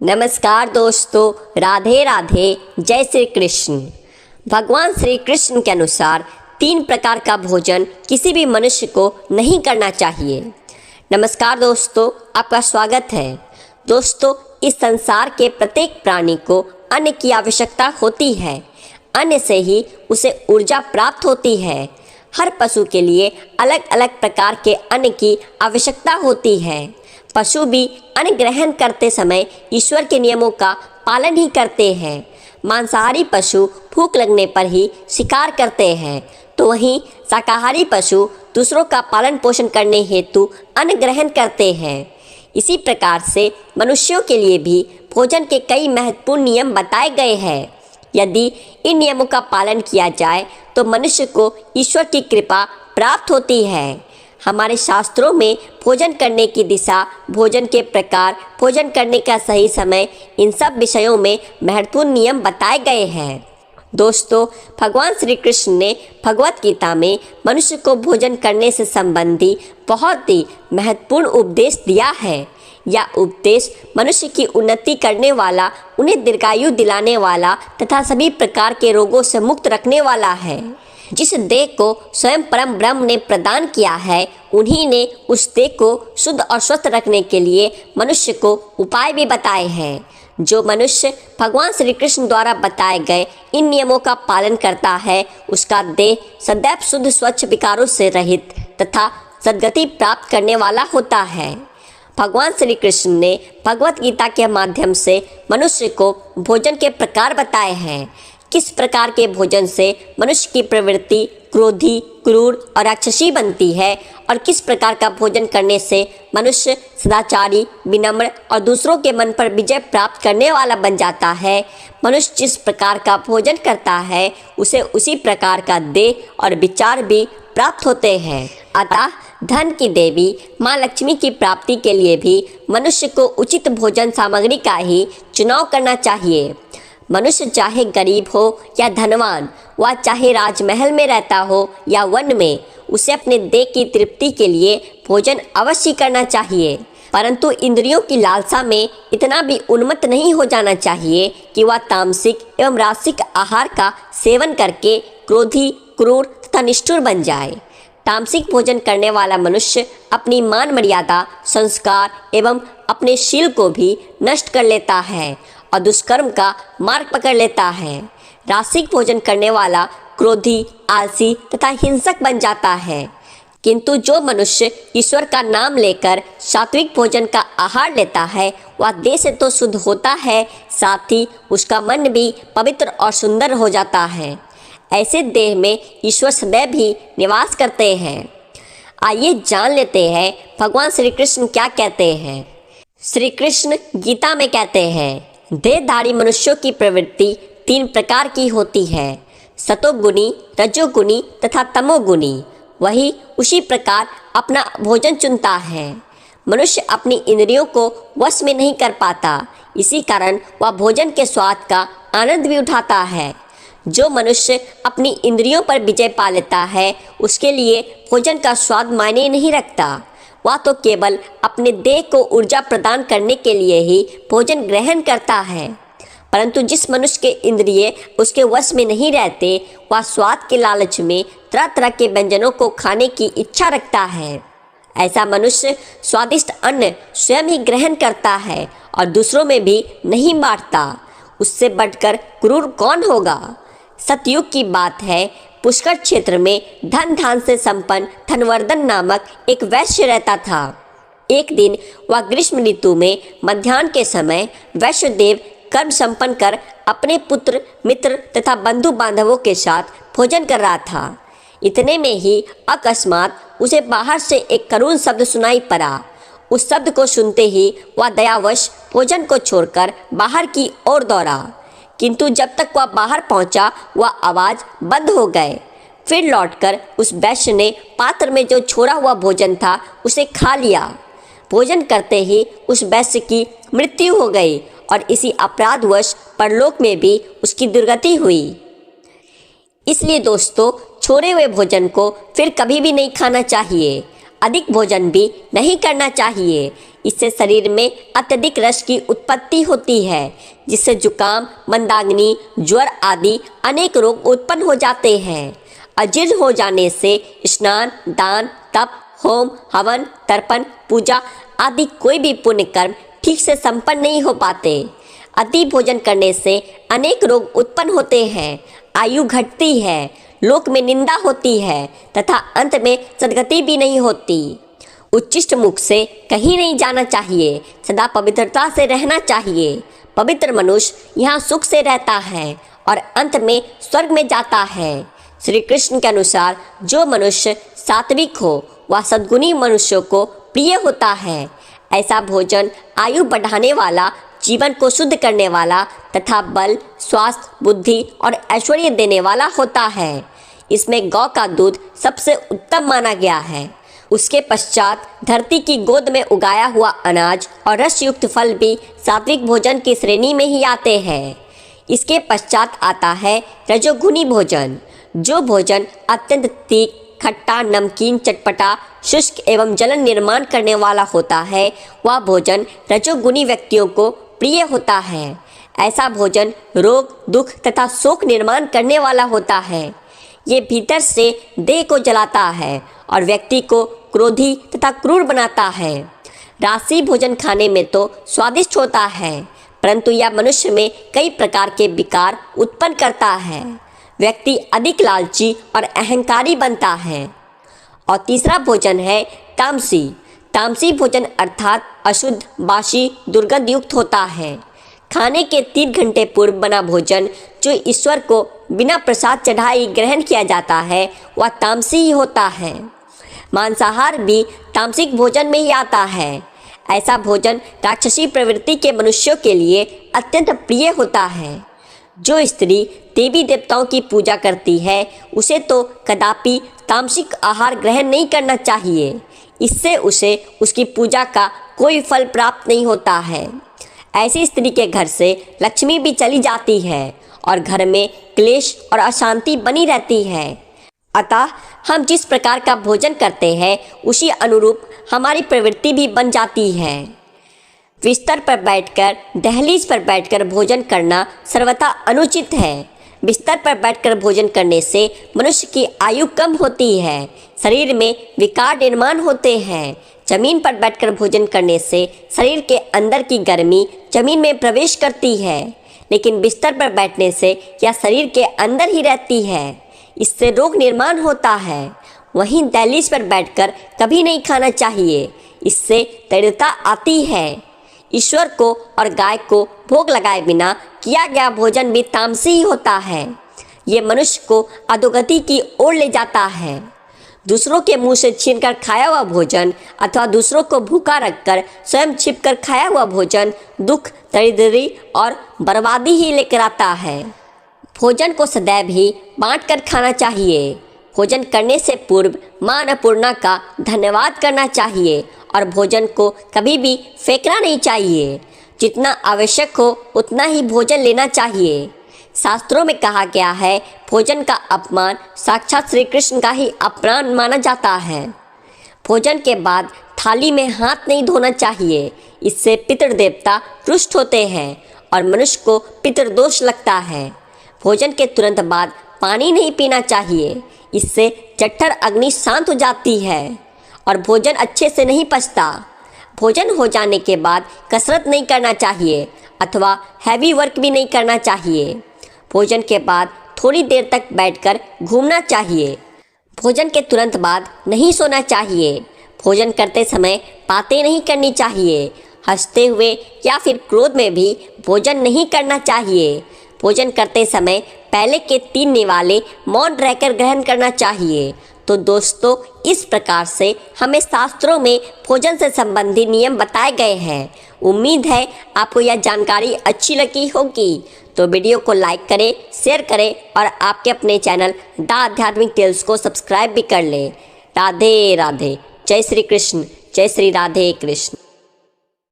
नमस्कार दोस्तों, राधे राधे, जय श्री कृष्ण। भगवान श्री कृष्ण के अनुसार 3 प्रकार का भोजन किसी भी मनुष्य को नहीं करना चाहिए। नमस्कार दोस्तों, आपका स्वागत है। दोस्तों, इस संसार के प्रत्येक प्राणी को अन्न की आवश्यकता होती है। अन्न से ही उसे ऊर्जा प्राप्त होती है। हर पशु के लिए अलग अलग प्रकार के अन्न की आवश्यकता होती है। पशु भी अन्न ग्रहण करते समय ईश्वर के नियमों का पालन ही करते हैं। मांसाहारी पशु भूख लगने पर ही शिकार करते हैं, तो वहीं शाकाहारी पशु दूसरों का पालन पोषण करने हेतु अन्न ग्रहण करते हैं। इसी प्रकार से मनुष्यों के लिए भी भोजन के कई महत्वपूर्ण नियम बताए गए हैं। यदि इन नियमों का पालन किया जाए तो मनुष्य को ईश्वर की कृपा प्राप्त होती है। हमारे शास्त्रों में भोजन करने की दिशा, भोजन के प्रकार, भोजन करने का सही समय, इन सब विषयों में महत्वपूर्ण नियम बताए गए हैं। दोस्तों, भगवान श्री कृष्ण ने भगवत गीता में मनुष्य को भोजन करने से संबंधी बहुत ही महत्वपूर्ण उपदेश दिया है। यह उपदेश मनुष्य की उन्नति करने वाला, उन्हें दीर्घायु दिलाने वाला तथा सभी प्रकार के रोगों से मुक्त रखने वाला है। जिस देह को स्वयं परम ब्रह्म ने प्रदान किया है, उन्हीं ने उस देह को शुद्ध और स्वस्थ रखने के लिए मनुष्य को उपाय भी बताए हैं। जो मनुष्य भगवान श्री कृष्ण द्वारा बताए गए इन नियमों का पालन करता है, उसका देह सदैव शुद्ध स्वच्छ विकारों से रहित तथा सद्गति प्राप्त करने वाला होता है। भगवान श्री कृष्ण ने भगवत गीता के माध्यम से मनुष्य को भोजन के प्रकार बताए हैं। किस प्रकार के भोजन से मनुष्य की प्रवृत्ति क्रोधी, क्रूर और राक्षसी बनती है और किस प्रकार का भोजन करने से मनुष्य सदाचारी, विनम्र और दूसरों के मन पर विजय प्राप्त करने वाला बन जाता है। मनुष्य जिस प्रकार का भोजन करता है, उसे उसी प्रकार का देह और विचार भी प्राप्त होते हैं। अतः धन की देवी माँ लक्ष्मी की प्राप्ति के लिए भी मनुष्य को उचित भोजन सामग्री का ही चुनाव करना चाहिए। मनुष्य चाहे गरीब हो या धनवान, वह चाहे राजमहल में रहता हो या वन में, उसे अपने देह की तृप्ति के लिए भोजन अवश्य करना चाहिए। परंतु इंद्रियों की लालसा में इतना भी उन्मत्त नहीं हो जाना चाहिए कि वह तामसिक एवं रासिक आहार का सेवन करके क्रोधी, क्रूर तथा निष्ठुर बन जाए। तामसिक भोजन करने वाला मनुष्य अपनी मान मर्यादा, संस्कार एवं अपने शील को भी नष्ट कर लेता है और दुष्कर्म का मार्ग पकड़ लेता है। रासिक भोजन करने वाला क्रोधी, आलसी तथा हिंसक बन जाता है। किंतु जो मनुष्य ईश्वर का नाम लेकर सात्विक भोजन का आहार लेता है, वह देह से तो शुद्ध होता है, साथ ही उसका मन भी पवित्र और सुंदर हो जाता है। ऐसे देह में ईश्वर सदैव ही निवास करते हैं। आइए जान लेते हैं भगवान श्री कृष्ण क्या कहते हैं। श्री कृष्ण गीता में कहते हैं, देहधारी मनुष्यों की प्रवृत्ति 3 प्रकार की होती है, सतोगुणी, रजोगुणी तथा तमोगुणी। वही उसी प्रकार अपना भोजन चुनता है। मनुष्य अपनी इंद्रियों को वश में नहीं कर पाता, इसी कारण वह भोजन के स्वाद का आनंद भी उठाता है। जो मनुष्य अपनी इंद्रियों पर विजय पा लेता है, उसके लिए भोजन का स्वाद मायने नहीं रखता। वह तो केवल अपने देह को ऊर्जा प्रदान करने के लिए ही भोजन ग्रहण करता है। परंतु जिस मनुष्य के इंद्रिय उसके वश में नहीं रहते, वह स्वाद के लालच में तरह तरह के व्यंजनों को खाने की इच्छा रखता है। ऐसा मनुष्य स्वादिष्ट अन्न स्वयं ही ग्रहण करता है और दूसरों में भी नहीं बांटता। उससे बढ़कर क्रूर कौन होगा। सतयुग की बात है, पुष्कर क्षेत्र में धन धान से संपन्न धनवर्धन नामक एक वैश्य रहता था। एक दिन वह ग्रीष्म ऋतु में मध्याह्न के समय वैश्यदेव कर्म संपन्न कर अपने पुत्र, मित्र तथा बंधु बांधवों के साथ भोजन कर रहा था। इतने में ही अकस्मात उसे बाहर से एक करुण शब्द सुनाई पड़ा। उस शब्द को सुनते ही वह दयावश भोजन को छोड़कर बाहर की ओर दौड़ा, किंतु जब तक वह बाहर पहुंचा, वह आवाज़ बंद हो गए। फिर लौटकर उस वैश्य ने पात्र में जो छोड़ा हुआ भोजन था, उसे खा लिया। भोजन करते ही उस वैश्य की मृत्यु हो गई और इसी अपराधवश परलोक में भी उसकी दुर्गति हुई। इसलिए दोस्तों, छोड़े हुए भोजन को फिर कभी भी नहीं खाना चाहिए। अधिक भोजन भी नहीं करना चाहिए। इससे शरीर में अत्यधिक रस की उत्पत्ति होती है, जिससे जुकाम, मंदाग्नि, ज्वर आदि अनेक रोग उत्पन्न हो जाते हैं। अजीर्ण हो जाने से स्नान, दान, तप, होम, हवन, तर्पण, पूजा आदि कोई भी पुण्य कर्म ठीक से संपन्न नहीं हो पाते। अति भोजन करने से अनेक रोग उत्पन्न होते हैं, आयु घटती है, लोक में निंदा होती है तथा अंत में सद्गति भी नहीं होती। उच्चिष्ट मुख से कहीं नहीं जाना चाहिए, सदा पवित्रता से रहना चाहिए। पवित्र मनुष्य यहाँ सुख से रहता है और अंत में स्वर्ग में जाता है। श्री कृष्ण के अनुसार जो मनुष्य सात्विक हो वह सद्गुणी मनुष्यों को प्रिय होता है। ऐसा भोजन आयु बढ़ाने वाला, जीवन को शुद्ध करने वाला तथा बल, स्वास्थ्य, बुद्धि और ऐश्वर्य देने वाला होता है। इसमें गौ का दूध सबसे उत्तम माना गया है। उसके पश्चात धरती की गोद में उगाया हुआ अनाज और रस युक्त फल भी सात्विक भोजन की श्रेणी में ही आते हैं। इसके पश्चात आता है रजोगुणी भोजन। जो भोजन अत्यंत तीख, खट्टा, नमकीन, चटपटा, शुष्क एवं जलन निर्माण करने वाला होता है, वह भोजन रजोगुणी व्यक्तियों को प्रिय होता है। ऐसा भोजन रोग, दुख तथा शोक निर्माण करने वाला होता है। ये भीतर से देह को जलाता है और व्यक्ति को क्रोधी तथा क्रूर बनाता है। राशि भोजन खाने में तो स्वादिष्ट होता है, परंतु यह मनुष्य में कई प्रकार के विकार उत्पन्न करता है। व्यक्ति अधिक लालची और अहंकारी बनता है। और तीसरा भोजन है तामसी। तामसी भोजन अर्थात अशुद्ध, बासी, दुर्गंध युक्त होता है। खाने के 3 घंटे पूर्व बना भोजन जो ईश्वर को बिना प्रसाद चढ़ाए ग्रहण किया जाता है, वह तामसी ही होता है। मांसाहार भी तामसिक भोजन में ही आता है। ऐसा भोजन राक्षसी प्रवृत्ति के मनुष्यों के लिए अत्यंत प्रिय होता है। जो स्त्री देवी देवताओं की पूजा करती है उसे तो कदापि तामसिक आहार ग्रहण नहीं करना चाहिए। इससे उसे उसकी पूजा का कोई फल प्राप्त नहीं होता है। ऐसी स्त्री के घर से लक्ष्मी भी चली जाती है और घर में क्लेश और अशांति बनी रहती है। अतः हम जिस प्रकार का भोजन करते हैं उसी अनुरूप हमारी प्रवृत्ति भी बन जाती है। बिस्तर पर बैठकर, दहलीज पर बैठकर भोजन करना सर्वथा अनुचित है। बिस्तर पर बैठकर भोजन करने से मनुष्य की आयु कम होती है, शरीर में विकार निर्माण होते हैं। जमीन पर बैठकर भोजन करने से शरीर के अंदर की गर्मी जमीन में प्रवेश करती है, लेकिन बिस्तर पर बैठने से यह शरीर के अंदर ही रहती है। इससे रोग निर्माण होता है। वहीं दहलीज पर बैठकर कभी नहीं खाना चाहिए, इससे दरिद्रता आती है। ईश्वर को और गाय को भोग लगाए बिना किया गया भोजन भी तामसी ही होता है। ये मनुष्य को अधोगति की ओर ले जाता है। दूसरों के मुंह से छीनकर खाया हुआ भोजन अथवा दूसरों को भूखा रखकर स्वयं छिपकर खाया हुआ भोजन दुख, दरिद्री और बर्बादी ही लेकर आता है। भोजन को सदैव ही बांटकर खाना चाहिए। भोजन करने से पूर्व माँ अन्नपूर्णा का धन्यवाद करना चाहिए और भोजन को कभी भी फेंकना नहीं चाहिए। जितना आवश्यक हो उतना ही भोजन लेना चाहिए। शास्त्रों में कहा गया है, भोजन का अपमान साक्षात श्री कृष्ण का ही अपमान माना जाता है। भोजन के बाद थाली में हाथ नहीं धोना चाहिए, इससे पितृ देवता रुष्ट होते हैं और मनुष्य को पितृदोष लगता है। भोजन के तुरंत बाद पानी नहीं पीना चाहिए, इससे जठर अग्नि शांत हो जाती है और भोजन अच्छे से नहीं पचता। भोजन हो जाने के बाद कसरत नहीं करना चाहिए अथवा हैवी वर्क भी नहीं करना चाहिए। भोजन के बाद थोड़ी देर तक बैठकर घूमना चाहिए। भोजन के तुरंत बाद नहीं सोना चाहिए। भोजन करते समय बातें नहीं करनी चाहिए। हंसते हुए या फिर क्रोध में भी भोजन नहीं करना चाहिए। भोजन करते समय पहले के 3 निवाले मौन रहकर ग्रहण करना चाहिए। तो दोस्तों, इस प्रकार से हमें शास्त्रों में भोजन से संबंधित नियम बताए गए हैं। उम्मीद है आपको यह जानकारी अच्छी लगी होगी। तो वीडियो को लाइक करें, शेयर करें और आपके अपने चैनल द आध्यात्मिक टेल्स को सब्सक्राइब भी कर लें। राधे राधे। जय श्री कृष्ण। जय श्री राधे कृष्ण।